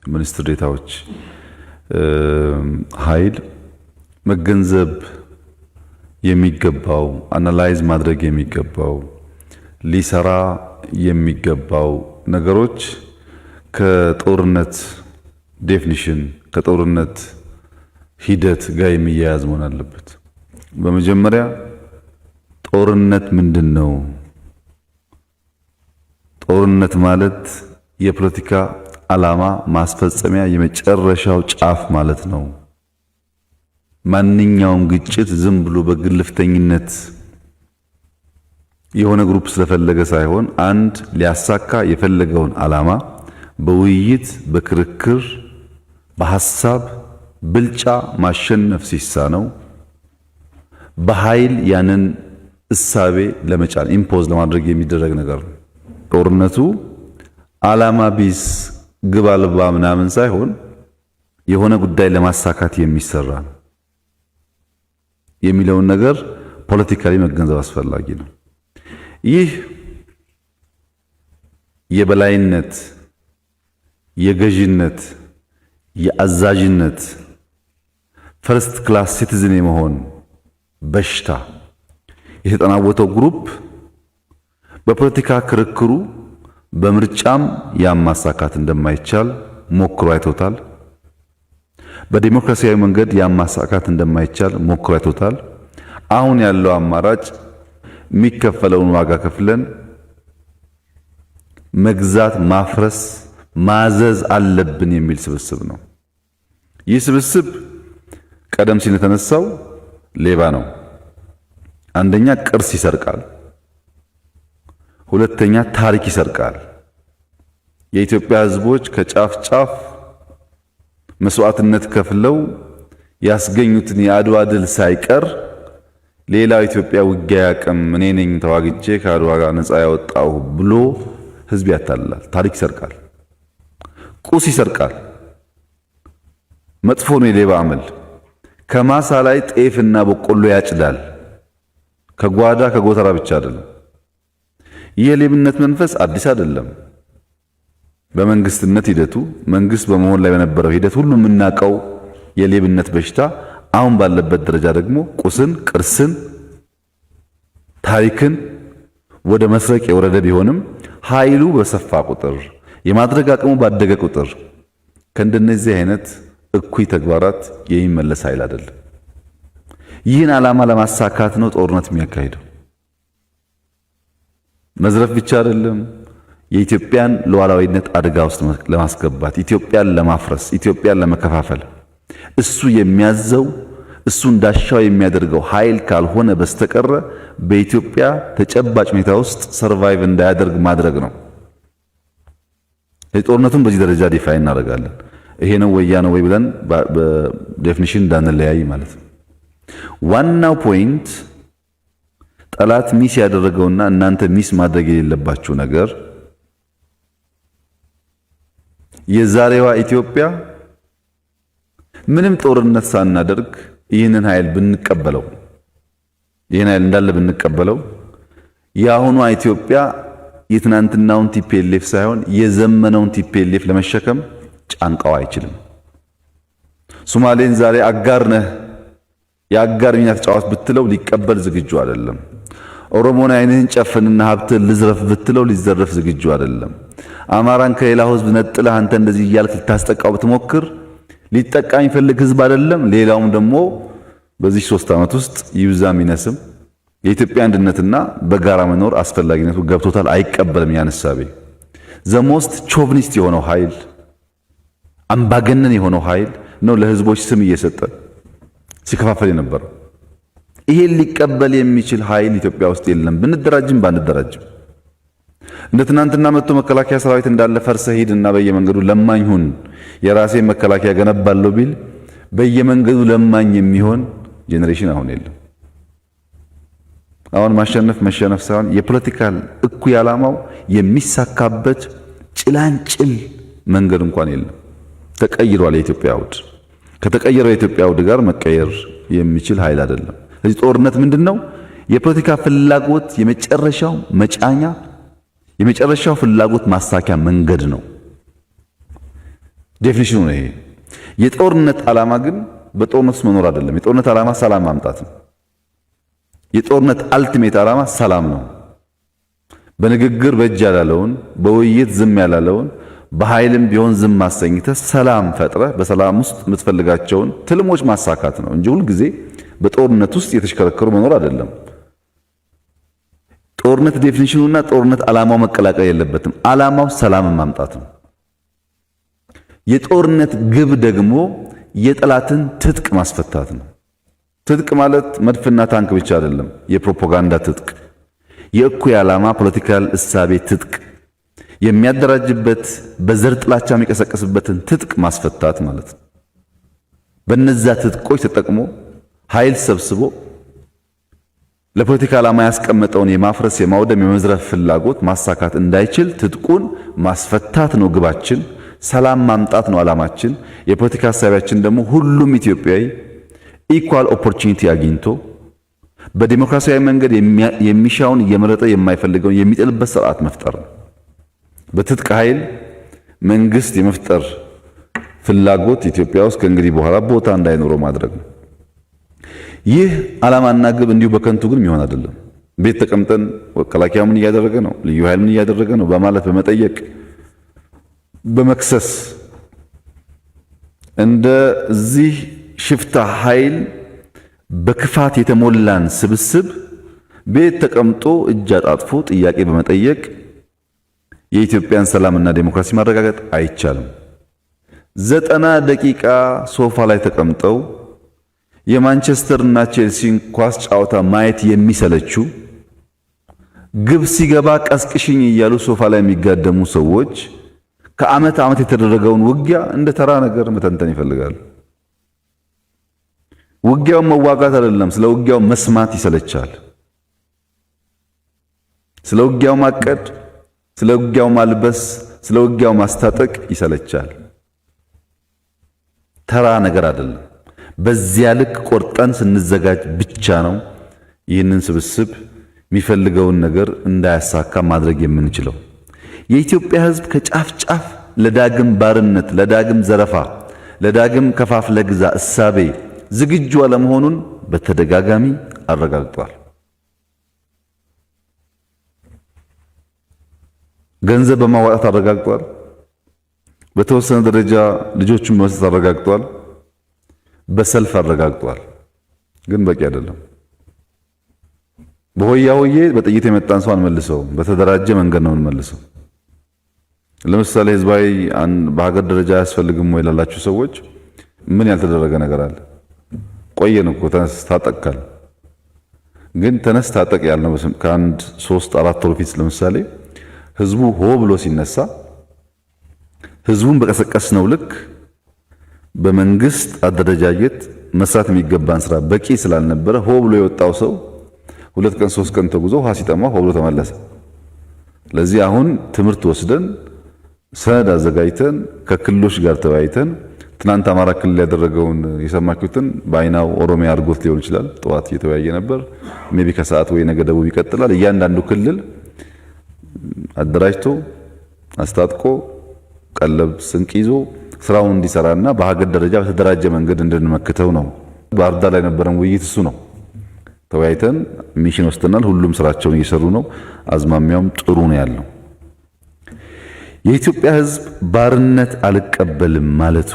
ሚኒስትር ዴታዎች ኃይል መገንዘብ የሚገባው አናላይዝ ማድረግ የሚገባው ሊሰራ የሚገባው ነገሮች ከጦርነት ዴፊኒሽን ከጦርነት ሂደት ጋር የሚያያዝ መሆን አለበት። በመጀመሪያ ጦርነት ምንድነው? ጦርነት ማለት የፖለቲካ ዓላማ ማስፈጸሚያ የመጨረሻው ጫፍ ማለት ነው። ማንኛውም ግጭት ዝም ብሎ በግልፍተኝነት የሆነ ግሩፕ ስለፈለገ ሳይሆን አንድ ሊያሳካ የፈለገውን ዓላማ በውይይት በክርክር በሐሳብ ብልጫ ማሸነፍ ሲሳነው በኃይል ያንን እሳቤ ለመጫን ኢምፖዝ ለማድረግ የሚደረግ ነገር ነው። ጦርነቱ ዓላማ ቢስ ግብ አልባ ምናምን ሳይሆን የሆነ ጉዳይ ለማሳካት የሚሰራ ነው የሚለውን ነገር ፖለቲካሊ መገንዘብ አስፈላጊ ነው። ይህ የበላይነት፣ የገዥነት፣ የአዛዥነት ፈርስት ክላስ ሲቲዝን የመሆን በሽታ የተጠናወተው ግሩፕ በፖለቲካ ክርክሩ በምርጫም ያማሳካት እንደማይቻል ሞክሮ አይቶታል። በዲሞክራሲያዊ መንገድ ያማሳካት እንደማይቻል ሞክሮ አይቶታል። አሁን ያለው አማራጭ የሚከፈለውን ዋጋ ከፍለን መግዛት፣ ማፍረስ፣ ማዘዝ አለብን የሚል ስብስብ ነው። ይህ ስብስብ ቀደም ሲል የተነሳው ሌባ ነው። አንደኛ ቅርስ ይሰርቃል፣ ሁለተኛ ታሪክ ይሰርቃል። የኢትዮጵያ ሕዝቦች ከጫፍ ጫፍ መስዋዕትነት ከፍለው ያስገኙትን የአድዋ ድል ሳይቀር ሌላው ኢትዮጵያ ውጊያ ያቅም እኔ ነኝ ተዋግቼ ከአድዋ ጋር ነፃ ያወጣው ብሎ ሕዝብ ያታልላል። ታሪክ ይሰርቃል፣ ቁስ ይሰርቃል። መጥፎ ነው የሌባ አመል። ከማሳ ላይ ጤፍና በቆሎ ያጭዳል። ከጓዳ ከጎተራ ብቻ አይደለም። ይህ የሌብነት መንፈስ አዲስ አይደለም። በመንግስትነት ሂደቱ መንግስት በመሆን ላይ በነበረው ሂደት ሁሉ የምናውቀው የሌብነት በሽታ አሁን ባለበት ደረጃ ደግሞ ቁስን፣ ቅርስን፣ ታሪክን ወደ መስረቅ የወረደ ቢሆንም ኃይሉ በሰፋ ቁጥር የማድረግ አቅሙ ባደገ ቁጥር ከእንደነዚህ አይነት እኩይ ተግባራት የሚመለስ ኃይል አይደለም። ይህን ዓላማ ለማሳካት ነው ጦርነት የሚያካሂደው። መዝረፍ ብቻ አይደለም። የኢትዮጵያን ሉዓላዊነት አደጋ ውስጥ ለማስገባት፣ ኢትዮጵያን ለማፍረስ፣ ኢትዮጵያን ለመከፋፈል እሱ የሚያዘው እሱ እንዳሻው የሚያደርገው ኃይል ካልሆነ በስተቀረ በኢትዮጵያ ተጨባጭ ሁኔታ ውስጥ ሰርቫይቭ እንዳያደርግ ማድረግ ነው። ጦርነቱን በዚህ ደረጃ ዲፋይን እናደርጋለን። ይሄ ነው ወያ ነው ወይ ብለን በዴፊኒሽን እንዳንለያይ ማለት ነው። ዋናው ፖይንት ጠላት ሚስ ያደረገውና እናንተ ሚስ ማድረግ የሌለባችሁ ነገር የዛሬዋ ኢትዮጵያ ምንም ጦርነት ሳናደርግ ይህንን ኃይል ብንቀበለው ይህን ኃይል እንዳለ ብንቀበለው የአሁኗ ኢትዮጵያ የትናንትናውን ቲፒኤልኤፍ ሳይሆን የዘመነውን ቲፒኤልኤፍ ለመሸከም ጫንቃው አይችልም። ሶማሌን ዛሬ አጋር ነህ የአጋር ሚና ተጫዋች ብትለው ሊቀበል ዝግጁ አይደለም። ኦሮሞን አይንህን ጨፍንና ሀብትን ልዝረፍ ብትለው ሊዘረፍ ዝግጁ አይደለም። አማራን ከሌላው ሕዝብ ነጥለህ አንተ እንደዚህ እያልክ ልታስጠቃው ብትሞክር ሊጠቃ የሚፈልግ ሕዝብ አይደለም። ሌላውም ደግሞ በዚህ 3 ዓመት ውስጥ ይብዛም ይነስም የኢትዮጵያ አንድነትና በጋራ መኖር አስፈላጊነቱ ገብቶታል። አይቀበልም። ያነሳቤ ዘሞስት ቾቭኒስት የሆነው ኃይል አምባገነን የሆነው ኃይል ነው ለሕዝቦች ስም እየሰጠ ሲከፋፈል የነበረው። ይሄን ሊቀበል የሚችል ኃይል ኢትዮጵያ ውስጥ የለም። ብንደራጅም ባንደራጅም እንደ ትናንትና መጥቶ መከላከያ ሰራዊት እንዳለ ፈርሰህ ሂድና በየመንገዱ ለማኝ ሁን የራሴ መከላከያ ገነባለሁ ቢል በየመንገዱ ለማኝ የሚሆን ጄኔሬሽን አሁን የለም። አሁን ማሸነፍ መሸነፍ ሳይሆን የፖለቲካል እኩይ ዓላማው የሚሳካበት ጭላንጭል መንገድ እንኳን የለም። ተቀይሯል የኢትዮጵያ አውድ። ከተቀየረው የኢትዮጵያ አውድ ጋር መቀየር የሚችል ኃይል አይደለም። ስለዚህ ጦርነት ምንድነው? የፖለቲካ ፍላጎት የመጨረሻው መጫኛ የመጨረሻው ፍላጎት ማሳኪያ መንገድ ነው። ዴፊኒሽኑ ነው ይሄ። የጦርነት ዓላማ ግን በጦርነት ውስጥ መኖር አይደለም። የጦርነት ዓላማ ሰላም ማምጣት ነው። የጦርነት አልቲሜት ዓላማ ሰላም ነው። በንግግር በእጅ ያላለውን በውይይት ዝም ያላለውን በኃይልም ቢሆን ዝም ማሰኝተህ ሰላም ፈጥረህ በሰላም ውስጥ የምትፈልጋቸውን ትልሞች ማሳካት ነው እንጂ ሁል ጊዜ በጦርነት ውስጥ የተሽከረከሩ መኖር አይደለም። ጦርነት ዴፊኒሽኑና ጦርነት ዓላማው መቀላቀል የለበትም። ዓላማው ሰላም ማምጣት ነው። የጦርነት ግብ ደግሞ የጠላትን ትጥቅ ማስፈታት ነው። ትጥቅ ማለት መድፍና ታንክ ብቻ አይደለም። የፕሮፓጋንዳ ትጥቅ፣ የእኩይ ዓላማ ፖለቲካል እሳቤ ትጥቅ፣ የሚያደራጅበት በዘር ጥላቻ የሚቀሰቀስበትን ትጥቅ ማስፈታት ማለት ነው። በነዛ ትጥቆች ተጠቅሞ ኃይል ሰብስቦ ለፖለቲካ ዓላማ ያስቀመጠውን የማፍረስ የማውደም የመዝረፍ ፍላጎት ማሳካት እንዳይችል ትጥቁን ማስፈታት ነው ግባችን። ሰላም ማምጣት ነው ዓላማችን። የፖለቲካ ሐሳቢያችን ደግሞ ሁሉም ኢትዮጵያዊ ኢኳል ኦፖርቹኒቲ አግኝቶ በዲሞክራሲያዊ መንገድ የሚሻውን እየመረጠ የማይፈልገውን የሚጥልበት ስርዓት መፍጠር ነው። በትጥቅ ኃይል መንግስት የመፍጠር ፍላጎት ኢትዮጵያ ውስጥ ከእንግዲህ በኋላ ቦታ እንዳይኖረው ማድረግ ነው። ይህ ዓላማና ግብ እንዲሁ በከንቱ ግን የሚሆን አይደለም። ቤት ተቀምጠን መከላከያ ምን እያደረገ ነው፣ ልዩ ኃይል ምን እያደረገ ነው በማለት በመጠየቅ በመክሰስ እንደዚህ ሽፍታ ኃይል በክፋት የተሞላን ስብስብ ቤት ተቀምጦ እጅ አጣጥፎ ጥያቄ በመጠየቅ የኢትዮጵያን ሰላምና ዴሞክራሲ ማረጋገጥ አይቻልም። 90 ደቂቃ ሶፋ ላይ ተቀምጠው የማንቸስተር እና ቼልሲን ኳስ ጨዋታ ማየት የሚሰለችው ግብ ሲገባ ቀስቅሽኝ እያሉ ሶፋ ላይ የሚጋደሙ ሰዎች ከዓመት ዓመት የተደረገውን ውጊያ እንደ ተራ ነገር መተንተን ይፈልጋሉ። ውጊያው መዋጋት አይደለም፣ ስለ ውጊያው መስማት ይሰለቻል። ስለ ውጊያው ማቀድ፣ ስለ ውጊያው ማልበስ፣ ስለ ውጊያው ማስታጠቅ ይሰለቻል። ተራ ነገር አይደለም። በዚያ ልክ ቆርጠን ስንዘጋጅ ብቻ ነው ይህንን ስብስብ የሚፈልገውን ነገር እንዳያሳካ ማድረግ የምንችለው። የኢትዮጵያ ሕዝብ ከጫፍ ጫፍ ለዳግም ባርነት፣ ለዳግም ዘረፋ፣ ለዳግም ከፋፍለ ግዛ እሳቤ ዝግጁ አለመሆኑን በተደጋጋሚ አረጋግጧል። ገንዘብ በማዋጣት አረጋግጧል። በተወሰነ ደረጃ ልጆቹን በመስጠት አረጋግጧል። በሰልፍ አረጋግጧል። ግን በቂ አይደለም። በሆያ ሆዬ በጥይት የመጣን ሰው አንመልሰውም። በተደራጀ መንገድ ነው እንመልሰው። ለምሳሌ ህዝባዊ በሀገር ደረጃ አያስፈልግም ወይ ላላችሁ ሰዎች ምን ያልተደረገ ነገር አለ? ቆየን እኮ ተነስ ታጠቅካል። ግን ተነስ ታጠቅ ያልነው ከአንድ 3-4 ወር ፊት ለምሳሌ ህዝቡ ሆ ብሎ ሲነሳ ህዝቡን በቀሰቀስነው ልክ በመንግስት አደረጃጀት መስራት የሚገባን ስራ በቂ ስላልነበረ ሆ ብሎ የወጣው ሰው 2 ቀን 3 ቀን ተጉዞ ውሃ ሲጠማ ሆ ብሎ ተመለሰ። ለዚህ አሁን ትምህርት ወስደን ሰነድ አዘጋጅተን ከክልሎች ጋር ተወያይተን ትናንት አማራ ክልል ያደረገውን የሰማችሁትን በአይናው ኦሮሚያ አድርጎት ሊሆን ይችላል። ጠዋት እየተወያየ ነበር። ሜቢ ከሰዓት ወይ ነገ ደቡብ ይቀጥላል። እያንዳንዱ ክልል አደራጅቶ አስታጥቆ ቀለብ ስንቅ ይዞ ስራውን እንዲሰራና በሀገር ደረጃ በተደራጀ መንገድ እንድንመክተው ነው። ባህር ዳር ላይ ነበረን ውይይት እሱ ነው። ተወያይተን ሚሽን ወስደናል። ሁሉም ስራቸውን እየሰሩ ነው። አዝማሚያውም ጥሩ ነው ያለው። የኢትዮጵያ ሕዝብ ባርነት አልቀበልም ማለቱ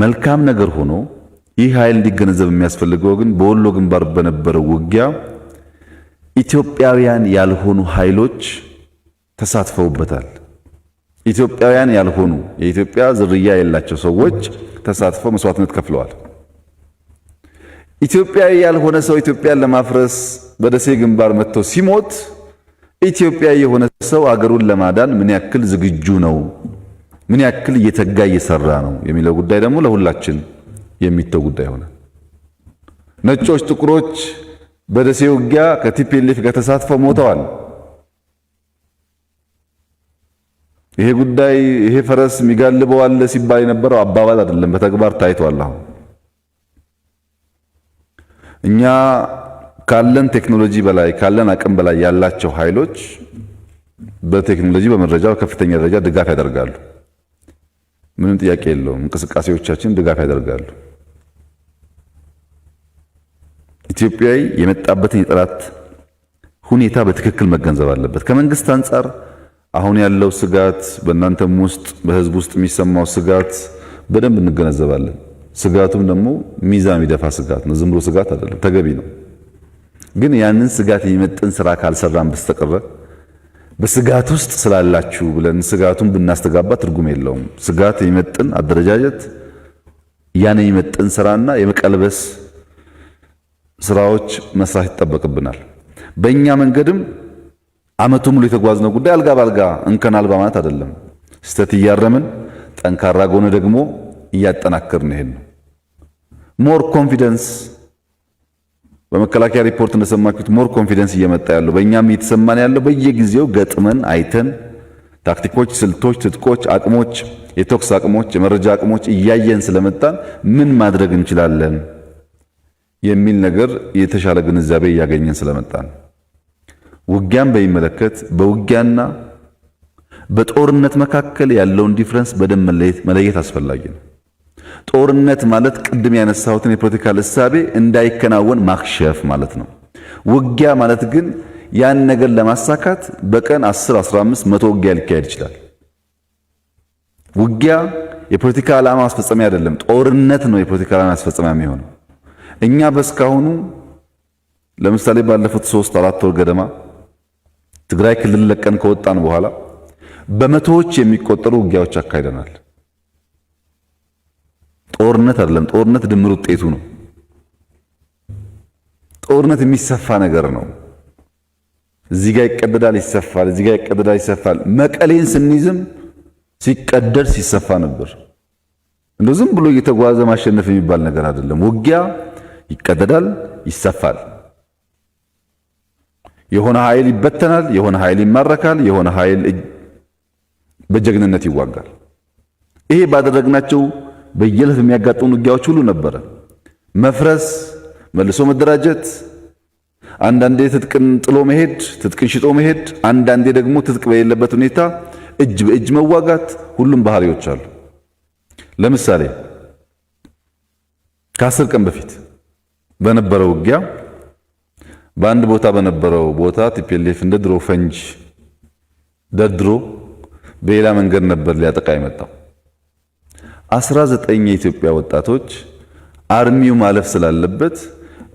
መልካም ነገር ሆኖ ይህ ኃይል እንዲገነዘብ የሚያስፈልገው ግን በወሎ ግንባር በነበረው ውጊያ ኢትዮጵያውያን ያልሆኑ ኃይሎች ተሳትፈውበታል። ኢትዮጵያውያን ያልሆኑ የኢትዮጵያ ዝርያ የሌላቸው ሰዎች ተሳትፈው መስዋዕትነት ከፍለዋል። ኢትዮጵያዊ ያልሆነ ሰው ኢትዮጵያን ለማፍረስ በደሴ ግንባር መጥቶ ሲሞት ኢትዮጵያዊ የሆነ ሰው አገሩን ለማዳን ምን ያክል ዝግጁ ነው፣ ምን ያክል እየተጋ እየሰራ ነው የሚለው ጉዳይ ደግሞ ለሁላችን የሚተው ጉዳይ ሆነ። ነጮች፣ ጥቁሮች በደሴ ውጊያ ከቲፒኤልኤፍ ጋር ተሳትፈው ሞተዋል። ይሄ ጉዳይ ይሄ ፈረስ የሚጋልበው አለ ሲባል የነበረው አባባል አይደለም፣ በተግባር ታይቷል። አሁን እኛ ካለን ቴክኖሎጂ በላይ ካለን አቅም በላይ ያላቸው ኃይሎች በቴክኖሎጂ በመረጃ በከፍተኛ ደረጃ ድጋፍ ያደርጋሉ። ምንም ጥያቄ የለውም። እንቅስቃሴዎቻችን ድጋፍ ያደርጋሉ። ኢትዮጵያዊ የመጣበትን የጠላት ሁኔታ በትክክል መገንዘብ አለበት። ከመንግስት አንጻር አሁን ያለው ስጋት በእናንተም ውስጥ በህዝብ ውስጥ የሚሰማው ስጋት በደንብ እንገነዘባለን። ስጋቱም ደግሞ ሚዛን የሚደፋ ስጋት ነው። ዝም ብሎ ስጋት አይደለም፣ ተገቢ ነው። ግን ያንን ስጋት የሚመጥን ስራ ካልሰራን በስተቀር በስጋት ውስጥ ስላላችሁ ብለን ስጋቱን ብናስተጋባ ትርጉም የለውም። ስጋት የሚመጥን አደረጃጀት፣ ያን የሚመጥን ስራና የመቀልበስ ስራዎች መስራት ይጠበቅብናል። በእኛ መንገድም አመቱ ሙሉ የተጓዝነው ጉዳይ አልጋ ባልጋ እንከን አልባ ማለት አይደለም። ስህተት እያረምን ጠንካራ ጎን ደግሞ እያጠናከርን ይሄን ነው። ሞር ኮንፊደንስ በመከላከያ ሪፖርት እንደሰማችሁት ሞር ኮንፊደንስ እየመጣ ያለው በእኛም እየተሰማን ያለው በየጊዜው ገጥመን አይተን ታክቲኮች፣ ስልቶች፣ ትጥቆች፣ አቅሞች፣ የቶክስ አቅሞች፣ የመረጃ አቅሞች እያየን ስለመጣን ምን ማድረግ እንችላለን የሚል ነገር የተሻለ ግንዛቤ እያገኘን ስለመጣን ውጊያን በሚመለከት በውጊያና በጦርነት መካከል ያለውን ዲፍረንስ በደንብ መለየት አስፈላጊ ነው። ጦርነት ማለት ቅድም ያነሳሁትን የፖለቲካል እሳቤ እንዳይከናወን ማክሸፍ ማለት ነው። ውጊያ ማለት ግን ያን ነገር ለማሳካት በቀን 10፣ 15፣ 100 ውጊያ ሊካሄድ ይችላል። ውጊያ የፖለቲካ ዓላማ ማስፈጸሚያ አይደለም። ጦርነት ነው የፖለቲካ ዓላማ ማስፈጸሚያ የሚሆነው። እኛ በስካሁኑ ለምሳሌ ባለፉት 3-4 ወር ገደማ ትግራይ ክልል ለቀን ከወጣን በኋላ በመቶዎች የሚቆጠሩ ውጊያዎች አካሂደናል። ጦርነት አይደለም። ጦርነት ድምር ውጤቱ ነው። ጦርነት የሚሰፋ ነገር ነው። እዚህ ጋር ይቀደዳል፣ ይሰፋል፣ እዚህ ጋር ይቀደዳል፣ ይሰፋል። መቀሌን ስንይዝም ሲቀደድ ሲሰፋ ነበር። እንደው ዝም ብሎ እየተጓዘ ማሸነፍ የሚባል ነገር አይደለም። ውጊያ ይቀደዳል፣ ይሰፋል። የሆነ ኃይል ይበተናል፣ የሆነ ኃይል ይማረካል፣ የሆነ ኃይል በጀግንነት ይዋጋል። ይሄ ባደረግናቸው በየለፍ የሚያጋጥሙ ውጊያዎች ሁሉ ነበረ። መፍረስ፣ መልሶ መደራጀት፣ አንዳንዴ ትጥቅን ጥሎ መሄድ፣ ትጥቅን ሽጦ መሄድ፣ አንዳንዴ ደግሞ ትጥቅ በሌለበት ሁኔታ እጅ በእጅ መዋጋት፣ ሁሉም ባህሪዎች አሉ። ለምሳሌ ከ10 ቀን በፊት በነበረው ውጊያ በአንድ ቦታ በነበረው ቦታ ቲፒኤልኤፍ እንደ ድሮ ፈንጅ ደድሮ በሌላ መንገድ ነበር ሊያጠቃ የመጣው። 19 የኢትዮጵያ ወጣቶች አርሚው ማለፍ ስላለበት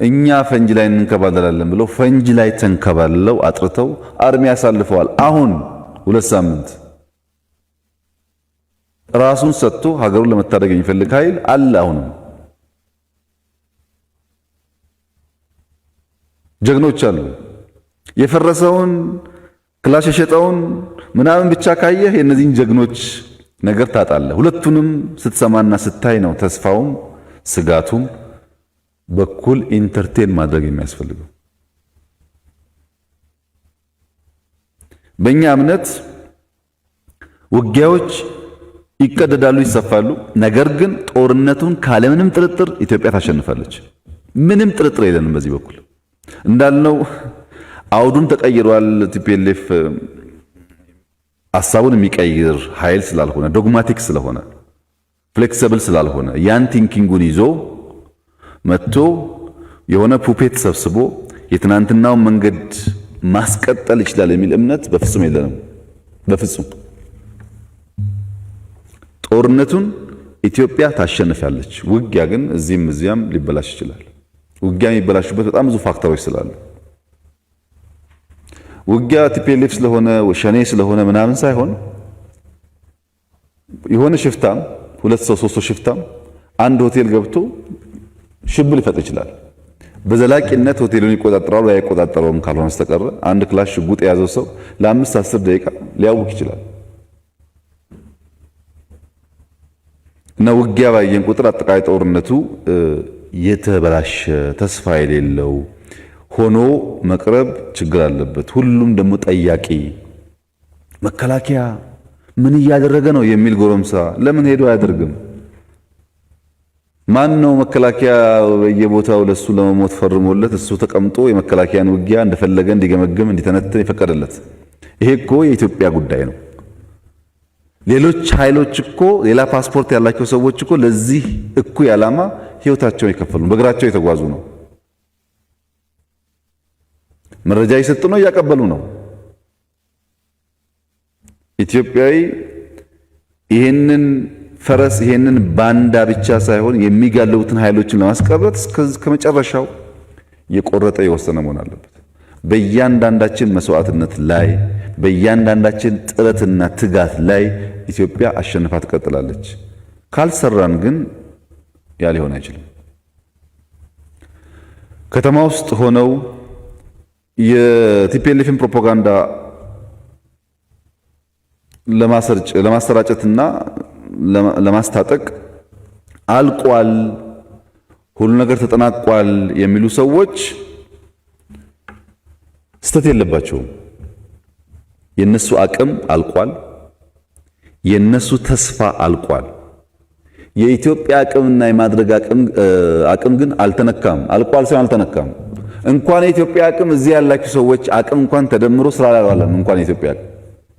እኛ ፈንጅ ላይ እንከባለላለን ብለው ፈንጅ ላይ ተንከባልለው አጥርተው አርሚ ያሳልፈዋል። አሁን 2 ሳምንት ራሱን ሰጥቶ ሀገሩን ለመታደግ የሚፈልግ ኃይል አለ። አሁንም ጀግኖች አሉ። የፈረሰውን ክላሽ የሸጠውን ምናምን ብቻ ካየህ የእነዚህን ጀግኖች ነገር ታጣለህ። ሁለቱንም ስትሰማና ስታይ ነው ተስፋውም ስጋቱም በኩል ኢንተርቴን ማድረግ የሚያስፈልገው። በእኛ እምነት ውጊያዎች ይቀደዳሉ፣ ይሰፋሉ። ነገር ግን ጦርነቱን ካለምንም ጥርጥር ኢትዮጵያ ታሸንፋለች። ምንም ጥርጥር የለንም በዚህ በኩል እንዳልነው አውዱም ተቀይሯል። ቲፒኤልኤፍ ሐሳቡን የሚቀይር ኃይል ስላልሆነ ዶግማቲክ ስለሆነ ፍሌክሲብል ስላልሆነ ያን ቲንኪንጉን ይዞ መጥቶ የሆነ ፑፔት ሰብስቦ የትናንትናውን መንገድ ማስቀጠል ይችላል የሚል እምነት በፍጹም የለንም። በፍጹም ጦርነቱን ኢትዮጵያ ታሸንፋለች። ውጊያ ግን እዚህም እዚያም ሊበላሽ ይችላል። ውጊያ የሚበላሹበት በጣም ብዙ ፋክተሮች ስላሉ ውጊያ ቲፒኤልኤፍ ስለሆነ ሸኔ ስለሆነ ምናምን ሳይሆን የሆነ ሽፍታም 2 ሰው 3 ሰው ሽፍታም አንድ ሆቴል ገብቶ ሽብር ሊፈጥር ይችላል። በዘላቂነት ሆቴሉን ይቆጣጠራል ወይ አይቆጣጠረውም ካልሆነ በስተቀር አንድ ክላሽ ሽጉጥ የያዘው ሰው ለ5-10 ደቂቃ ሊያውክ ይችላል። እና ውጊያ ባየን ቁጥር አጠቃላይ ጦርነቱ የተበላሸ ተስፋ የሌለው ሆኖ መቅረብ ችግር አለበት። ሁሉም ደግሞ ጠያቂ መከላከያ ምን እያደረገ ነው የሚል ጎረምሳ ለምን ሄዶ አያደርግም? ማን ነው መከላከያ በየቦታው ለሱ ለመሞት ፈርሞለት እሱ ተቀምጦ የመከላከያን ውጊያ እንደፈለገ እንዲገመግም እንዲተነትን የፈቀደለት? ይሄ እኮ የኢትዮጵያ ጉዳይ ነው። ሌሎች ኃይሎች እኮ ሌላ ፓስፖርት ያላቸው ሰዎች እኮ ለዚህ እኩይ ዓላማ ህይወታቸውን የከፈሉ በእግራቸው የተጓዙ ነው። መረጃ እየሰጡ ነው፣ እያቀበሉ ነው። ኢትዮጵያዊ ይሄንን ፈረስ ይሄንን ባንዳ ብቻ ሳይሆን የሚጋለቡትን ኃይሎችን ለማስቀረት ከመጨረሻው የቆረጠ የወሰነ መሆን አለበት። በእያንዳንዳችን መስዋዕትነት ላይ በእያንዳንዳችን ጥረትና ትጋት ላይ ኢትዮጵያ አሸንፋ ትቀጥላለች። ካልሰራን ግን ያ ሊሆን አይችልም። ከተማ ውስጥ ሆነው የቲፒኤልኤፍን ፕሮፓጋንዳ ለማሰራጨትና ለማስታጠቅ አልቋል፣ ሁሉ ነገር ተጠናቋል የሚሉ ሰዎች ስተት የለባቸውም። የነሱ አቅም አልቋል። የነሱ ተስፋ አልቋል። የኢትዮጵያ አቅምና የማድረግ አቅም ግን አልተነካም። አልቋል ሳይሆን አልተነካም። እንኳን የኢትዮጵያ አቅም እዚህ ያላችሁ ሰዎች አቅም እንኳን ተደምሮ ስራ ላይ አልዋለም። እንኳን የኢትዮጵያ አቅም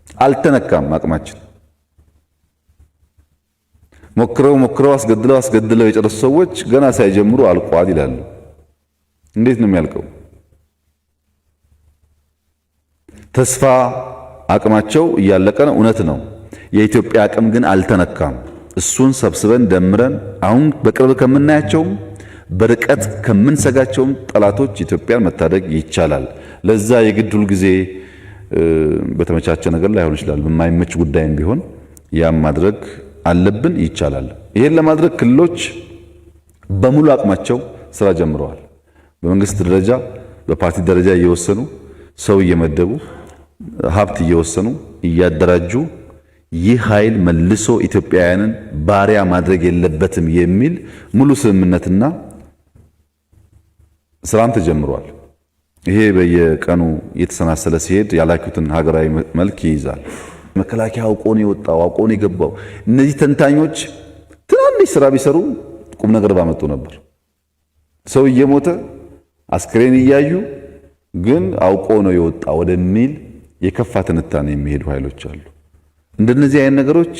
አልተነካም። አቅማችን ሞክረው አስገድለው የጨረሱ ሰዎች ገና ሳይጀምሩ አልቋል ይላሉ። እንዴት ነው የሚያልቀው? ተስፋ አቅማቸው እያለቀ ነው። እውነት ነው። የኢትዮጵያ አቅም ግን አልተነካም። እሱን ሰብስበን ደምረን አሁን በቅርብ ከምናያቸውም በርቀት ከምንሰጋቸውም ጠላቶች ኢትዮጵያን መታደግ ይቻላል። ለዛ የግድ ሁል ጊዜ በተመቻቸ ነገር ላይሆን ይችላል። በማይመች ጉዳይም ቢሆን ያም ማድረግ አለብን። ይቻላል። ይሄን ለማድረግ ክልሎች በሙሉ አቅማቸው ስራ ጀምረዋል። በመንግስት ደረጃ በፓርቲ ደረጃ እየወሰኑ ሰው እየመደቡ ሀብት እየወሰኑ እያደራጁ ይህ ኃይል መልሶ ኢትዮጵያውያንን ባሪያ ማድረግ የለበትም የሚል ሙሉ ስምምነትና ስራም ተጀምሯል። ይሄ በየቀኑ እየተሰናሰለ ሲሄድ ያላኩትን ሀገራዊ መልክ ይይዛል። መከላከያ አውቆ ነው የወጣው፣ አውቆ ነው የገባው። እነዚህ ተንታኞች ትናንሽ ስራ ቢሰሩ ቁም ነገር ባመጡ ነበር። ሰው እየሞተ አስክሬን እያዩ ግን አውቆ ነው የወጣ ወደሚል የከፋ ትንታኔ የሚሄዱ ኃይሎች አሉ። እንደነዚህ አይነት ነገሮች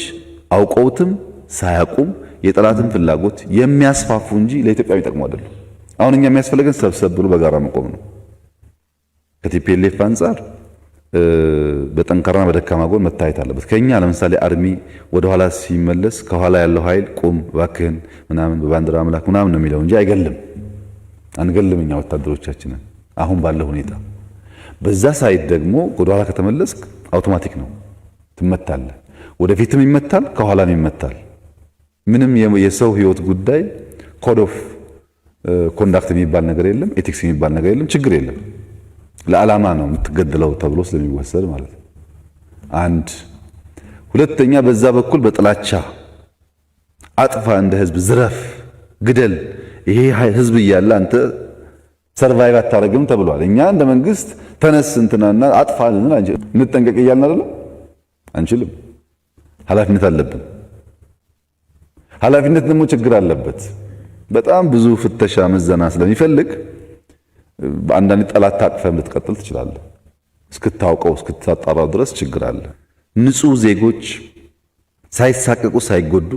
አውቀውትም ሳያቁም የጠላትን ፍላጎት የሚያስፋፉ እንጂ ለኢትዮጵያ የሚጠቅሙ አይደሉም። አሁን እኛ የሚያስፈልገን ሰብሰብ ብሎ በጋራ መቆም ነው። ከቲፒኤልኤፍ አንጻር በጠንካራና በደካማ ጎን መታየት አለበት። ከኛ ለምሳሌ አርሚ ወደ ኋላ ሲመለስ ከኋላ ያለው ኃይል ቁም እባክህን ምናምን በባንዲራ አምላክ ምናምን ነው የሚለው እንጂ አይገልም። አንገልም እኛ ወታደሮቻችንን አሁን ባለው ሁኔታ። በዛ ሳይድ ደግሞ ወደ ኋላ ከተመለስክ አውቶማቲክ ነው ትመታለህ። ወደፊትም ይመታል፣ ከኋላም ይመታል። ምንም የሰው ህይወት ጉዳይ ኮድ ኦፍ ኮንዳክት የሚባል ነገር የለም፣ ኤቲክስ የሚባል ነገር የለም። ችግር የለም። ለዓላማ ነው የምትገደለው ተብሎ ስለሚወሰድ ማለት ነው። አንድ ሁለተኛ፣ በዛ በኩል በጥላቻ አጥፋ፣ እንደ ህዝብ ዝረፍ፣ ግደል፣ ይሄ ህዝብ እያለ አንተ ሰርቫይቭ አታረግም ተብሏል። እኛ እንደ መንግስት ተነስ እንትናና አጥፋ እንጠንቀቅ እያልን አይደለም፣ አንችልም። ኃላፊነት አለብን። ኃላፊነት ደግሞ ችግር አለበት። በጣም ብዙ ፍተሻ ምዘና ስለሚፈልግ በአንዳንድ ጠላት ታቅፈም ልትቀጥል ትችላለህ። እስክታውቀው እስክታጣራው ድረስ ችግር አለ። ንጹህ ዜጎች ሳይሳቀቁ ሳይጎዱ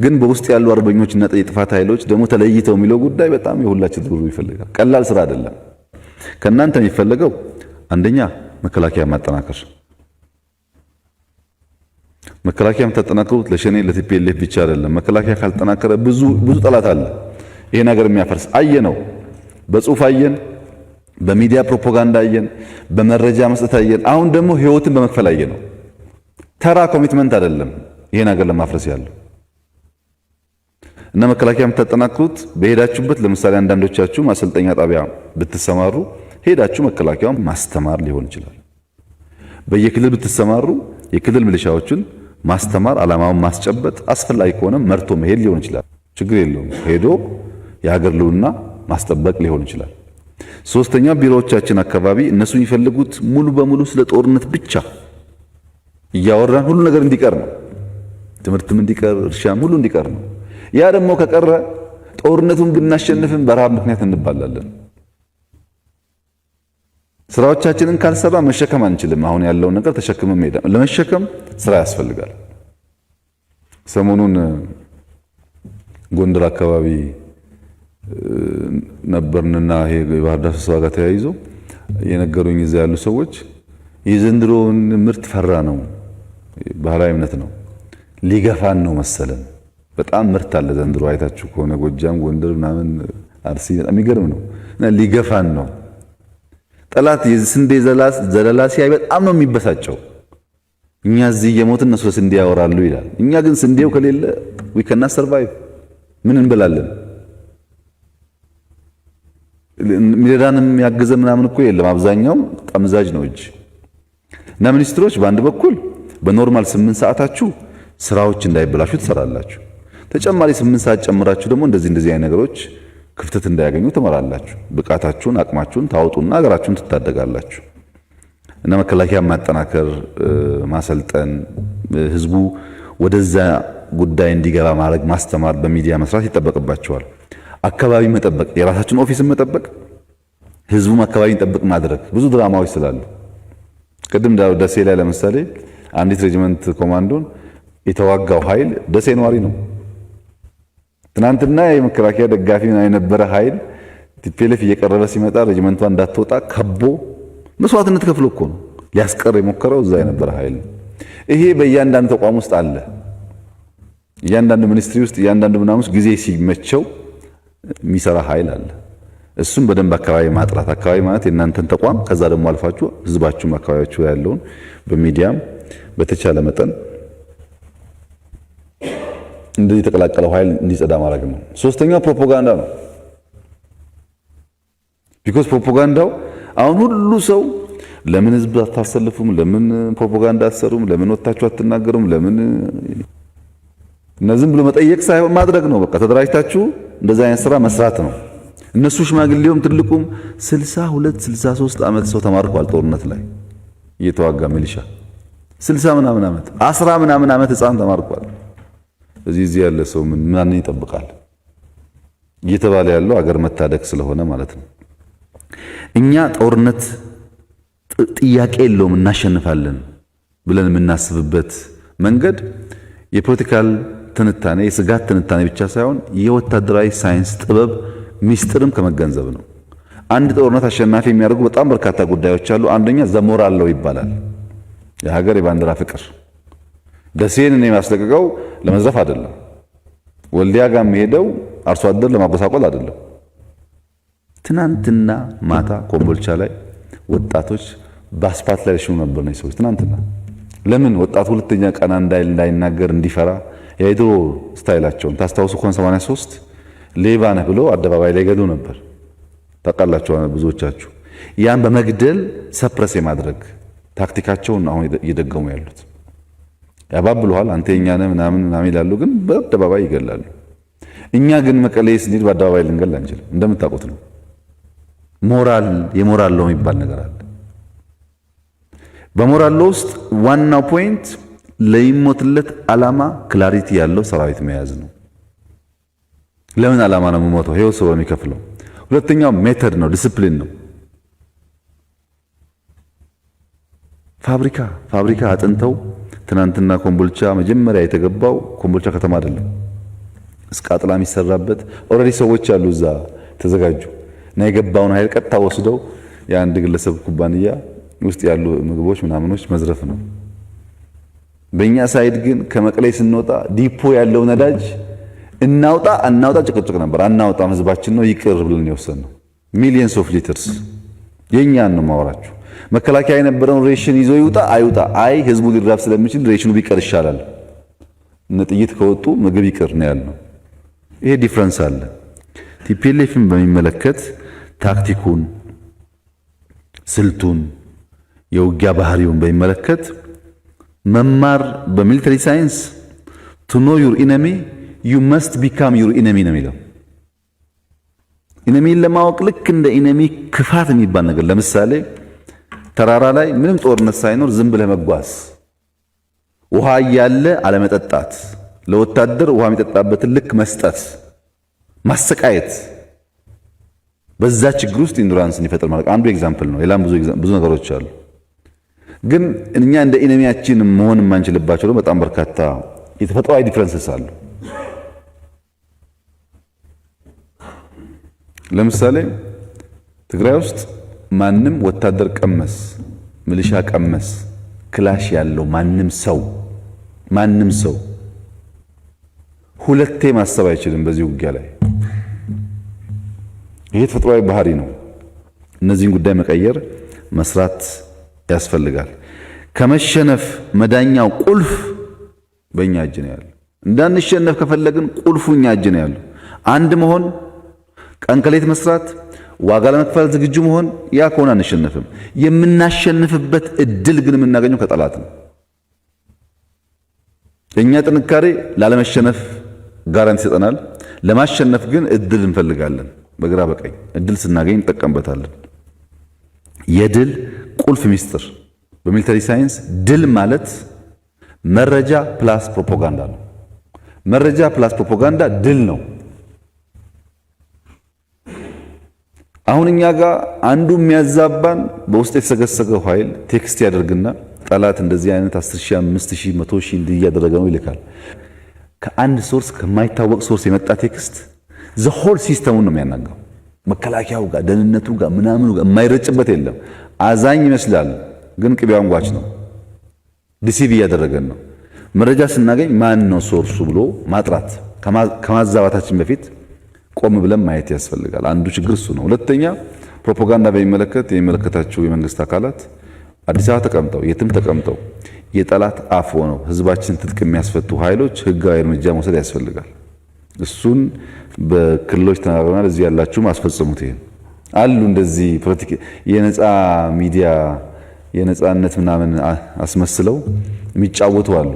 ግን በውስጥ ያሉ አርበኞችና የጥፋት ኃይሎች ደግሞ ተለይተው የሚለው ጉዳይ በጣም የሁላችን ትብብር ይፈልጋል። ቀላል ስራ አይደለም። ከእናንተ የሚፈለገው አንደኛ መከላከያ ማጠናከር። መከላከያ የምታጠናክሩት ለሸኔ ለቲፒኤልኤፍ ብቻ አይደለም። መከላከያ ካልጠናከረ ብዙ ጠላት አለ ይሄ ነገር የሚያፈርስ። አየነው፣ በጽሁፍ አየን፣ በሚዲያ ፕሮፓጋንዳ አየን፣ በመረጃ መስጠት አየን። አሁን ደግሞ ህይወትን በመክፈል አየነው። ተራ ኮሚትመንት አይደለም ይሄ ነገር ለማፍረስ ያለው እና መከላከያ የምታጠናክሩት በሄዳችሁበት። ለምሳሌ አንዳንዶቻችሁ ማሰልጠኛ ጣቢያ ብትሰማሩ ሄዳችሁ መከላከያውን ማስተማር ሊሆን ይችላል። በየክልል ብትሰማሩ የክልል ሚሊሻዎችን ማስተማር፣ ዓላማውን ማስጨበጥ፣ አስፈላጊ ከሆነ መርቶ መሄድ ሊሆን ይችላል። ችግር የለውም። ሄዶ የሀገር ልውና ማስጠበቅ ሊሆን ይችላል። ሶስተኛ፣ ቢሮዎቻችን አካባቢ እነሱ የሚፈልጉት ሙሉ በሙሉ ስለ ጦርነት ብቻ እያወራን ሁሉ ነገር እንዲቀር ነው። ትምህርትም እንዲቀር፣ እርሻም ሁሉ እንዲቀር ነው። ያ ደግሞ ከቀረ ጦርነቱን ብናሸንፍም በረሃብ ምክንያት እንባላለን። ስራዎቻችንን ካልሰራ መሸከም አንችልም። አሁን ያለውን ነገር ተሸክመን መሄድ ለመሸከም ስራ ያስፈልጋል። ሰሞኑን ጎንደር አካባቢ ነበርንና ይሄ የባህር ዳር ስብሰባ ጋር ተያይዞ የነገሩኝ እዛ ያሉ ሰዎች የዘንድሮውን ምርት ፈራ ነው፣ ባህላዊ እምነት ነው፣ ሊገፋን ነው መሰለን። በጣም ምርት አለ ዘንድሮ አይታችሁ ከሆነ ጎጃም፣ ጎንደር ምናምን አርሲ በጣም የሚገርም ነው እና ሊገፋን ነው። ጠላት የስንዴ ዘለላ ሲያይ በጣም ነው የሚበሳጨው። እኛ እዚህ የሞትን እነሱ ስንዴ ያወራሉ ይላል። እኛ ግን ስንዴው ከሌለ we cannot survive ምን እንበላለን? ሚረዳንም ያገዘ ምናምን እኮ የለም። አብዛኛው ጠምዛጅ ነው እጅ እና ሚኒስትሮች በአንድ በኩል በኖርማል 8 ሰዓታችሁ ስራዎች እንዳይበላሹ ትሰራላችሁ። ተጨማሪ 8 ሰዓት ጨምራችሁ ደግሞ እንደዚህ አይነት ነገሮች ክፍተት እንዳያገኙ ትመራላችሁ። ብቃታችሁን አቅማችሁን ታውጡና ሀገራችሁን ትታደጋላችሁ። እና መከላከያ ማጠናከር፣ ማሰልጠን፣ ህዝቡ ወደዛ ጉዳይ እንዲገባ ማድረግ፣ ማስተማር፣ በሚዲያ መስራት ይጠበቅባቸዋል። አካባቢ መጠበቅ፣ የራሳችን ኦፊስን መጠበቅ፣ ህዝቡም አካባቢ ጠብቅ ማድረግ። ብዙ ድራማዎች ስላሉ ቅድም ደሴ ላይ ለምሳሌ አንዲት ሬጂመንት ኮማንዶን የተዋጋው ኃይል ደሴ ነዋሪ ነው። ትናንትና የመከላከያ ደጋፊ የነበረ ኃይል ቲፒኤልኤፍ እየቀረበ ሲመጣ ሬጂመንቷ እንዳትወጣ ከቦ መስዋዕትነት ከፍሎ እኮ ነው ሊያስቀር የሞከረው እዛ የነበረ ኃይል። ይሄ በእያንዳንዱ ተቋም ውስጥ አለ። እያንዳንዱ ሚኒስትሪ ውስጥ እያንዳንዱ ምናምን ውስጥ ጊዜ ሲመቸው የሚሰራ ኃይል አለ። እሱም በደንብ አካባቢ ማጥራት፣ አካባቢ ማለት የእናንተን ተቋም ከዛ ደግሞ አልፋችሁ ህዝባችሁም አካባቢያችሁ ያለውን በሚዲያም በተቻለ መጠን እንደዚህ የተቀላቀለው ኃይል እንዲጸዳ ማድረግ ነው። ሶስተኛው ፕሮፓጋንዳ ነው። ቢኮዝ ፕሮፓጋንዳው አሁን ሁሉ ሰው ለምን ህዝብ አታሰልፉም፣ ለምን ፕሮፓጋንዳ አትሰሩም፣ ለምን ወጣችሁ አትናገሩም፣ ለምን እና ዝም ብሎ መጠየቅ ሳይሆን ማድረግ ነው። በቃ ተደራጅታችሁ እንደዛ አይነት ስራ መስራት ነው። እነሱ ሽማግሌውም ትልቁም 62 63 ዓመት ሰው ተማርኳል ጦርነት ላይ እየተዋጋ ሚሊሻ 60 ምናምን ዓመት 10 ምናምን ዓመት ህፃን ተማርኳል። እዚህ ያለ ሰው ምን ይጠብቃል? እየተባለ ያለው አገር መታደግ ስለሆነ ማለት ነው። እኛ ጦርነት ጥያቄ የለውም እናሸንፋለን ብለን የምናስብበት መንገድ የፖለቲካል ትንታኔ፣ የስጋት ትንታኔ ብቻ ሳይሆን የወታደራዊ ሳይንስ ጥበብ ሚስጥርም ከመገንዘብ ነው። አንድ ጦርነት አሸናፊ የሚያደርጉ በጣም በርካታ ጉዳዮች አሉ። አንደኛ ዘሞራል ነው ይባላል። የሀገር የባንዲራ ፍቅር። ደሴን እኔ ማስለቀቀው ለመዝረፍ አይደለም። ወልዲያ ጋር የሚሄደው አርሶ አደር ለማጎሳቆል አይደለም። ትናንትና ማታ ኮምቦልቻ ላይ ወጣቶች በአስፓልት ላይ ሽሙ ነበር ነው ሰዎች ትናንትና። ለምን ወጣቱ ሁለተኛ ቀና እንዳይናገር እንዲፈራ የድሮ ስታይላቸውን ታስታውሱ ከሆነ 83 ሌባ ነህ ብሎ አደባባይ ላይ ገሉ ነበር። ታውቃላችሁ ብዙዎቻችሁ። ያን በመግደል ሰፕረስ የማድረግ ታክቲካቸውን አሁን እየደገሙ ያሉት። ያባብሉሃል፣ አንተ የኛ ነህ ምናምን ይላሉ፣ ግን በአደባባይ ይገላሉ። እኛ ግን መቀሌ ስንሄድ በአደባባይ ልንገል አንችልም። እንደምታውቁት ነው። ሞራል የሞራል ለው የሚባል ነገር አለ። በሞራል ለው ውስጥ ዋናው ፖይንት ለይሞትለት ዓላማ ክላሪቲ ያለው ሰራዊት መያዝ ነው። ለምን ዓላማ ነው የምሞተው? ይሄው ሰው የሚከፍለው። ሁለተኛው ሜተድ ነው፣ ዲሲፕሊን ነው። ፋብሪካ አጥንተው ትናንትና ኮምቦልቻ መጀመሪያ የተገባው ኮምቦልቻ ከተማ አይደለም፣ እስከ አጥላ የሚሰራበት ኦልሬዲ ሰዎች አሉ እዛ ተዘጋጁ እና የገባውን ኃይል ቀጥታ ወስደው የአንድ ግለሰብ ኩባንያ ውስጥ ያሉ ምግቦች ምናምኖች መዝረፍ ነው። በእኛ ሳይድ ግን ከመቀሌ ስንወጣ ዲፖ ያለው ነዳጅ እናውጣ ጭቅጭቅ ነበር። አናውጣም ህዝባችን ነው ይቅር ብለን የወሰንነው ሚሊየንስ ኦፍ ሊትርስ የኛን ነው ማወራችሁ። መከላከያ የነበረውን ሬሽን ይዞ ይውጣ አይውጣ፣ አይ ህዝቡ ሊራብ ስለሚችል ሬሽኑ ቢቀር ይሻላል፣ እነ ጥይት ከወጡ ምግብ ይቅር ነው ያልነው። ይሄ ዲፍረንስ አለ። ቲፒኤልኤፍን በሚመለከት ታክቲኩን፣ ስልቱን፣ የውጊያ ባህሪውን በሚመለከት መማር በሚሊተሪ ሳይንስ ቱ ኖ ዩር ኢነሚ ዩ መስት ቢካም ዩር ኢነሚ ነው የሚለው። ኢነሚን ለማወቅ ልክ እንደ ኢነሚ ክፋት የሚባል ነገር፣ ለምሳሌ ተራራ ላይ ምንም ጦርነት ሳይኖር ዝም ብለህ መጓዝ፣ ውሃ እያለ አለመጠጣት፣ ለወታደር ውሃ የሚጠጣበትን ልክ መስጠት፣ ማሰቃየት፣ በዛ ችግር ውስጥ ኢንዱራንስን ይፈጥር ማለት አንዱ ኤግዛምፕል ነው። ሌላም ብዙ ነገሮች አሉ። ግን እኛ እንደ ኢነሚያችን መሆን የማንችልባቸው በጣም በርካታ የተፈጥሯዊ ዲፍረንስስ አሉ። ለምሳሌ ትግራይ ውስጥ ማንም ወታደር ቀመስ ሚሊሻ ቀመስ ክላሽ ያለው ማንም ሰው ሁለቴ ማሰብ አይችልም በዚህ ውጊያ ላይ። ይሄ ተፈጥሯዊ ባህሪ ነው። እነዚህን ጉዳይ መቀየር መስራት ያስፈልጋል። ከመሸነፍ መዳኛው ቁልፍ በእኛ እጅ ነው ያለው። እንዳንሸነፍ ከፈለግን ቁልፉ እኛ እጅ ነው ያለው። አንድ መሆን፣ ቀን ከሌት መስራት፣ ዋጋ ለመክፈል ዝግጁ መሆን። ያ ከሆነ አንሸነፍም። የምናሸንፍበት እድል ግን የምናገኘው ከጠላት ነው። የኛ ጥንካሬ ላለመሸነፍ ጋራንቲ ይሰጠናል። ለማሸነፍ ግን እድል እንፈልጋለን። በግራ በቀኝ እድል ስናገኝ እንጠቀምበታለን። የድል ቁልፍ ሚስጥር በሚሊተሪ ሳይንስ ድል ማለት መረጃ ፕላስ ፕሮፓጋንዳ ነው። መረጃ ፕላስ ፕሮፓጋንዳ ድል ነው። አሁን እኛ ጋር አንዱ የሚያዛባን በውስጥ የተሰገሰገው ኃይል ቴክስት ያደርግና ጠላት እንደዚህ አይነት 10,000 5,000 100,000 እንዲህ እያደረገ ነው ይልካል። ከአንድ ሶርስ ከማይታወቅ ሶርስ የመጣ ቴክስት ዘሆል ሲስተሙን ነው የሚያናጋው። መከላከያው ጋር ደህንነቱ ጋር ምናምኑ ጋር የማይረጭበት የለም። አዛኝ ይመስላል ግን ቅቤ አንጓች ነው። ዲሲቪ እያደረገን ነው። መረጃ ስናገኝ ማን ነው ሶርሱ ብሎ ማጥራት ከማዛባታችን በፊት ቆም ብለን ማየት ያስፈልጋል። አንዱ ችግር እሱ ነው። ሁለተኛ ፕሮፓጋንዳ በሚመለከት የሚመለከታቸው የመንግስት አካላት አዲስ አበባ ተቀምጠው የትም ተቀምጠው የጠላት አፍ ሆነው ህዝባችን ትጥቅ የሚያስፈቱ ኃይሎች ህጋዊ እርምጃ መውሰድ ያስፈልጋል። እሱን በክልሎች ተናግረናል። እዚህ ያላችሁም አስፈጽሙት። ይሄን አሉ እንደዚህ ፖለቲካ የነፃ ሚዲያ የነፃነት ምናምን አስመስለው የሚጫወቱ አሉ።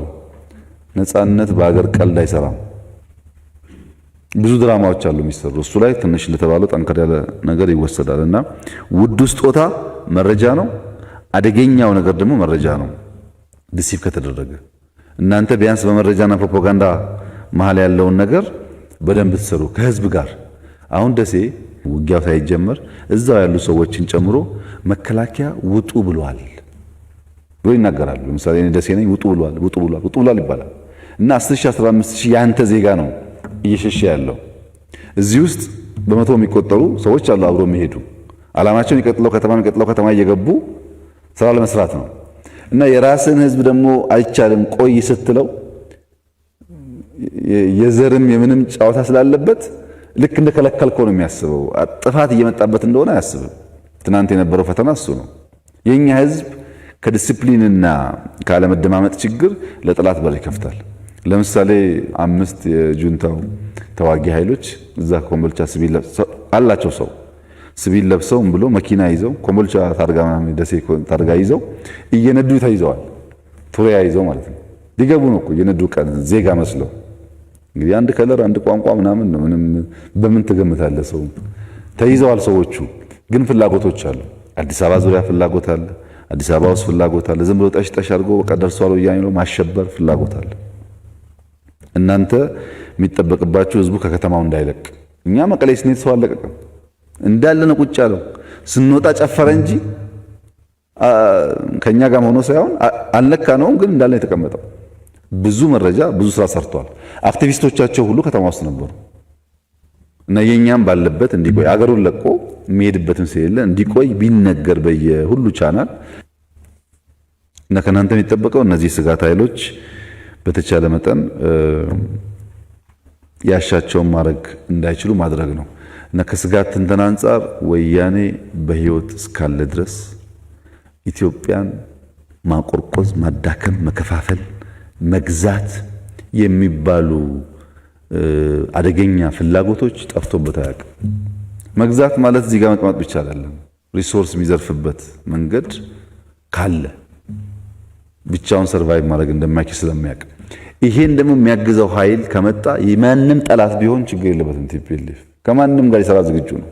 ነፃነት በአገር ቀልድ አይሰራም። ብዙ ድራማዎች አሉ የሚሰሩ። እሱ ላይ ትንሽ እንደተባለው ጠንከር ያለ ነገር ይወሰዳል እና ውዱ ስጦታ መረጃ ነው። አደገኛው ነገር ደግሞ መረጃ ነው። ዲሲፕ ከተደረገ እናንተ ቢያንስ በመረጃና ፕሮፓጋንዳ መሃል ያለውን ነገር በደንብ ትሰሩ ከህዝብ ጋር። አሁን ደሴ ውጊያው ሳይጀመር እዛው ያሉ ሰዎችን ጨምሮ መከላከያ ውጡ ብሏል ብሎ ይናገራሉ። ለምሳሌ እኔ ደሴ ነኝ፣ ውጡ ብሏል ይባላል እና 10,000 15,000 ያንተ ዜጋ ነው እየሸሸ ያለው። እዚህ ውስጥ በመቶ የሚቆጠሩ ሰዎች አሉ አብሮ የሚሄዱ አላማቸውን የሚቀጥለው ከተማ እየገቡ ስራ ለመስራት ነው እና የራስን ህዝብ ደግሞ አይቻልም ቆይ ስትለው የዘርም የምንም ጫዋታ ስላለበት ልክ እንደከለከልከው ነው የሚያስበው። ጥፋት እየመጣበት እንደሆነ አያስብም። ትናንት የነበረው ፈተና እሱ ነው። የኛ ህዝብ ከዲሲፕሊንና ካለመደማመጥ ችግር ለጠላት በር ይከፍታል። ለምሳሌ 5 የጁንታው ተዋጊ ኃይሎች እዛ ኮምቦልቻ ሲቪል አላቸው ሰው ሲቪል ለብሰው ብሎ መኪና ይዘው ኮምቦልቻ ታርጋ ደሴ ታርጋ ይዘው እየነዱ ተይዘዋል። ቱሪያ ይዘው ማለት ነው። ሊገቡ ነው እኮ እየነዱ ቀን ዜጋ መስለው። እንግዲህ አንድ ከለር አንድ ቋንቋ ምናምን ነው። ምንም በምን ትገምታለህ? ሰው ተይዘዋል። ሰዎቹ ግን ፍላጎቶች አሉ። አዲስ አበባ ዙሪያ ፍላጎት አለ። አዲስ አበባ ውስጥ ፍላጎት አለ። ዝም ብሎ ጠሽ አድርጎ በቃ ደርሷል ወያኔ ነው ማሸበር ፍላጎት አለ። እናንተ የሚጠበቅባችሁ ህዝቡ ከከተማው እንዳይለቅ። እኛ መቀሌ ስንሄድ ሰው አለቀቀም እንዳለ ነው ቁጭ ያለው። ስንወጣ ጨፈረ እንጂ ከኛ ጋር ሆኖ ሳይሆን አልነካ ነው፣ ግን እንዳለ የተቀመጠው። ብዙ መረጃ ብዙ ስራ ሰርቷል። አክቲቪስቶቻቸው ሁሉ ከተማ ውስጥ ነበሩ እና የኛም ባለበት እንዲቆይ አገሩን ለቆ የሚሄድበትም ስለሌለ እንዲቆይ ቢነገር በየሁሉ ቻናል እና ከናንተ የሚጠበቀው እነዚህ ስጋት ኃይሎች በተቻለ መጠን ያሻቸውን ማድረግ እንዳይችሉ ማድረግ ነው እና ከስጋት ትንተና አንጻር ወያኔ በህይወት እስካለ ድረስ ኢትዮጵያን ማቆርቆዝ፣ ማዳከም፣ መከፋፈል፣ መግዛት የሚባሉ አደገኛ ፍላጎቶች ጠፍቶበት አያውቅም። መግዛት ማለት እዚህ ጋር መቀመጥ ብቻ አይደለም። ሪሶርስ የሚዘርፍበት መንገድ ካለ ብቻውን ሰርቫይቭ ማድረግ እንደማይችል ስለሚያውቅ ይሄን ደግሞ የሚያግዘው ኃይል ከመጣ የማንም ጠላት ቢሆን ችግር የለበትም። ቲፒኤልኤፍ ከማንም ጋር ይሰራ ዝግጁ ነው።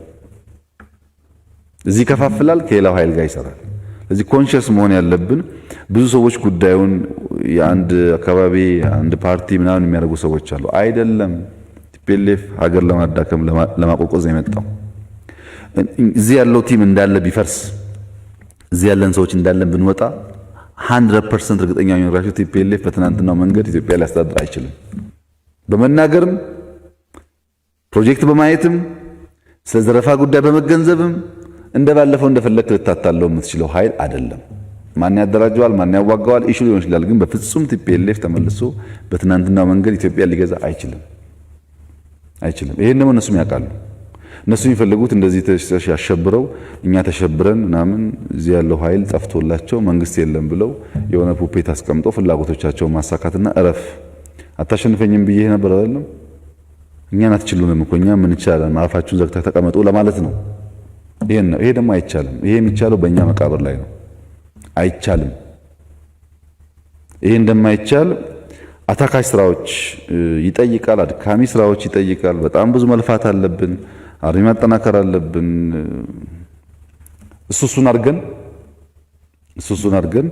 እዚህ ከፋፍላል፣ ከሌላው ኃይል ጋር ይሰራል። ስለዚህ ኮንሺየስ መሆን ያለብን ብዙ ሰዎች ጉዳዩን የአንድ አካባቢ አንድ ፓርቲ ምናምን የሚያደርጉ ሰዎች አሉ። አይደለም። ቲፒኤልኤፍ ሀገር ለማዳከም ለማቆቆዝ ነው የመጣው። እዚህ ያለው ቲም እንዳለ ቢፈርስ፣ እዚህ ያለን ሰዎች እንዳለን ብንወጣ 100% እርግጠኛ ነኝ ቲፒኤልኤፍ በትናንትናው መንገድ ኢትዮጵያ ሊያስተዳድር አይችልም። በመናገርም ፕሮጀክት በማየትም ስለ ዘረፋ ጉዳይ በመገንዘብም እንደባለፈው እንደፈለክ ልታታለው የምትችለው ኃይል አይደለም። ማን ያደራጀዋል፣ ማን ያዋጋዋል ኢሹ ሊሆን ይችላል። ግን በፍጹም ቲፒኤልኤፍ ተመልሶ በትናንትናው መንገድ ኢትዮጵያ ሊገዛ አይችልም። ይሄን ደግሞ እነሱም ያውቃሉ። እነሱ የሚፈልጉት እንደዚህ ያሸብረው እኛ ተሸብረን ምናምን እዚህ ያለው ኃይል ጠፍቶላቸው መንግስት የለም ብለው የሆነ ፑፔት አስቀምጦ ፍላጎቶቻቸውን ማሳካትና እረፍ አታሸንፈኝም ብዬ ነበር አይደለም። እኛን አትችሉንም እኮ እኛ ምን ይቻላል አፋችሁን ዘግታችሁ ተቀመጡ ለማለት ነው። ይሄ ደግሞ አይቻልም። ይሄ የሚቻለው በእኛ መቃብር ላይ ነው። አይቻልም። ይሄ እንደማይቻል አታካሽ ስራዎች ይጠይቃል። አድካሚ ስራዎች ይጠይቃል። በጣም ብዙ መልፋት አለብን። አርሚ ማጠናከር አለብን። እሱን አድርገን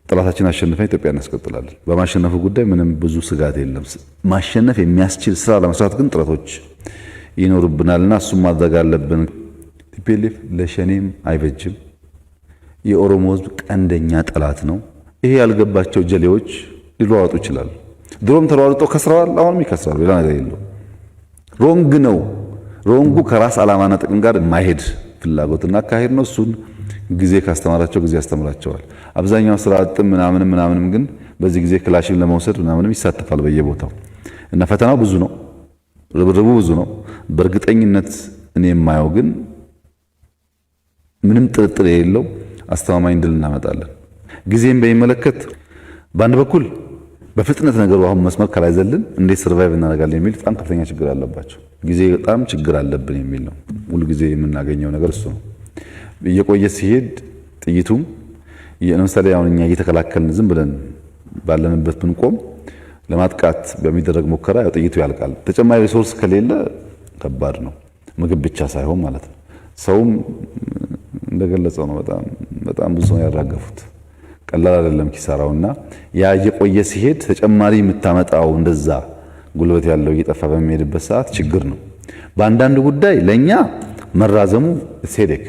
ጠላታችን አሸንፈን ኢትዮጵያ እናስቀጥላለን። በማሸነፉ ጉዳይ ምንም ብዙ ስጋት የለም። ማሸነፍ የሚያስችል ስራ ለመስራት ግን ጥረቶች ይኖርብናልና እሱም ማድረግ አለብን። ቲፒኤልኤፍ ለሸኔም አይበጅም። የኦሮሞ ሕዝብ ቀንደኛ ጠላት ነው። ይሄ ያልገባቸው ጀሌዎች ሊሯሯጡ ይችላሉ። ድሮም ተሯሩጠው ከስረዋል፣ አሁንም ይከስራሉ። ሌላ ነገር የለው። ሮንግ ነው። ሮንጉ ከራስ ዓላማና ጥቅም ጋር የማይሄድ ፍላጎትና አካሄድ ነው። እሱን ጊዜ ካስተማራቸው ጊዜ ያስተምራቸዋል። አብዛኛው ስራ አጥም ምናምንም ግን በዚህ ጊዜ ክላሽን ለመውሰድ ምናምንም ይሳተፋል በየቦታው እና ፈተናው ብዙ ነው፣ ርብርቡ ብዙ ነው። በእርግጠኝነት እኔ የማየው ግን ምንም ጥርጥር የሌለው አስተማማኝ ድል እናመጣለን። ጊዜን በሚመለከት በአንድ በኩል በፍጥነት ነገሩ አሁን መስመር ካላይዘልን እንዴት ሰርቫይቭ እናደርጋለን የሚል በጣም ከፍተኛ ችግር አለባቸው። ጊዜ በጣም ችግር አለብን የሚል ነው። ሙሉ ጊዜ የምናገኘው ነገር እሱ ነው። እየቆየ ሲሄድ ጥይቱም ለምሳሌ አሁን እኛ እየተከላከልን ዝም ብለን ባለንበት ብንቆም ለማጥቃት በሚደረግ ሙከራ ያው ጥይቱ ያልቃል። ተጨማሪ ሪሶርስ ከሌለ ከባድ ነው። ምግብ ብቻ ሳይሆን ማለት ነው። ሰውም እንደገለጸው ነው። በጣም ብዙ ነው ያራገፉት። ቀላል አይደለም ኪሳራውና ያ እየቆየ ሲሄድ ተጨማሪ የምታመጣው እንደዛ ጉልበት ያለው እየጠፋ በሚሄድበት ሰዓት ችግር ነው። በአንዳንድ ጉዳይ ለኛ መራዘሙ ሴዴክ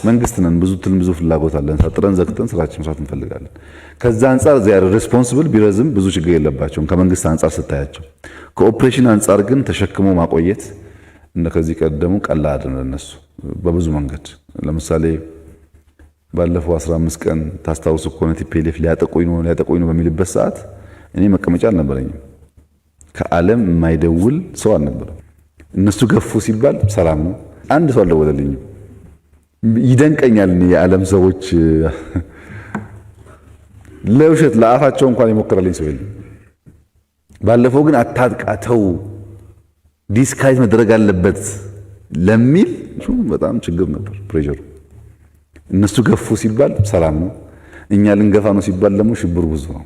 መንግስት ነን፣ ብዙ ፍላጎት አለን። ሳጥረን ዘግተን ስራችን መስራት እንፈልጋለን። ከዛ አንፃር ዚያ ሪስፖንሲብል ቢረዝም ብዙ ችግር የለባቸውም ከመንግስት አንፃር ስታያቸው። ከኦፕሬሽን አንፃር ግን ተሸክሞ ማቆየት እንደ ከዚህ ቀደሙ ቀላል አይደለም ለነሱ በብዙ መንገድ። ለምሳሌ ባለፈው 15 ቀን ታስታውሱ ከሆነ ቲፒኤልኤፍ ሊያጠቁኝ ነው በሚልበት ሰዓት እኔ መቀመጫ አልነበረኝም። ከዓለም የማይደውል ሰው አልነበረም። እነሱ ገፉ ሲባል ሰላም ነው። አንድ ሰው አልደወለልኝም። ይደንቀኛል። የዓለም ሰዎች ለውሸት ለአፋቸው እንኳን የሞከረልኝ ሰው የለም። ባለፈው ግን አታጥቃተው ዲስካይት መደረግ አለበት ለሚል በጣም ችግር ነበር ፕሬሸሩ። እነሱ ገፉ ሲባል ሰላም ነው። እኛ ልንገፋ ነው ሲባል ደግሞ ሽብር ብዙ ነው።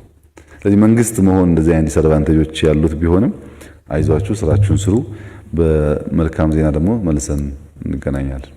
ስለዚህ መንግስት መሆን እንደዚህ አይነት ዲስአድቫንቴጆች ያሉት ቢሆንም አይዟችሁ፣ ስራችሁን ስሩ። በመልካም ዜና ደግሞ መልሰን እንገናኛለን።